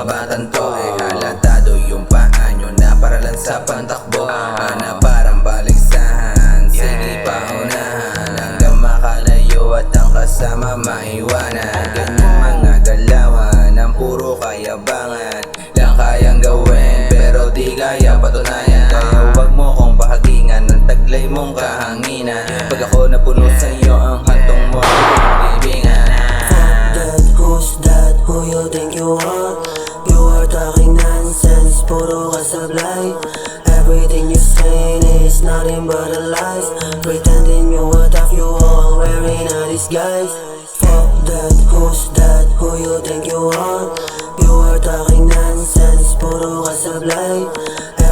batang to. Halatado yung paa nyo na para lang sa pantakbo, na parang baliksahan. Sige paunahan hanggang makalayo at ang kasama maiwanan. Ganyang mga galawan ang puro kayabangan lang kayang gawin, pero di kaya patunayan. Kaya wag mo kong pahagingan ng taglay mong kahanginan. Pag ako napuno sa'yo ang hantong mo bibingan. Fuck that, who's that, who you think you are? You are talking nonsense, puro ka sablay. Everything you saying is nothing but a lies. Pretending you are tough, you all wearing a disguise. Fuck that, who's that, who you think you are? You are talking nonsense, puro ka sablay.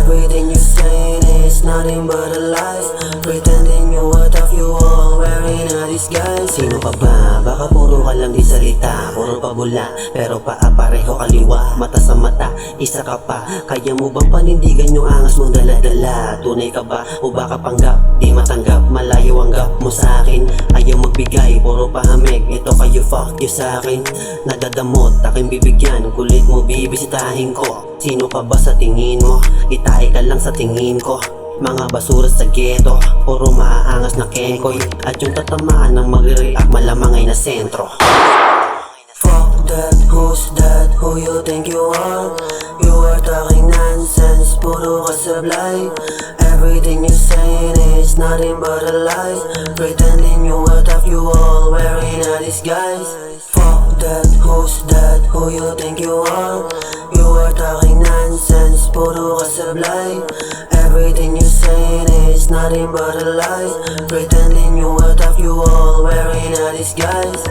Everything you saying is nothing but a lies. Pretending you are tough, you all wearing a disguise. Sino ka ba? Baka puro ka lang di salita, puro pabula, pero pareho kaliwa. Mata sa mata, isa ka pa. Kaya mo bang panindigan yung angas mong daladala? Tunay ka ba o baka panggap? Di matanggap, malayo ang gap mo sa akin. Ayaw magbigay, puro pahamig. Ito kayo, fuck you sa akin. Nadadamot, aking bibigyan. Kulit mo, bibisitahin ko. Sino ka ba sa tingin mo? Itae ka lang sa tingin ko. Mga basura sa ghetto, puro maaangas na kekoy. At yung tatamaan ng magre-react malamang ay na sentro. Fuck that, who's that, who you think you are? You are talking nonsense, puro ka sablay. Everything you saying is nothing but a lies. Pretending you are tough, you all wearing a disguise. Fuck that, who's that, who you think you are? You are talking nonsense, puro ka sablay. Everything you saying is nothing but a lies. Pretending you are tough, you all wearing a disguise.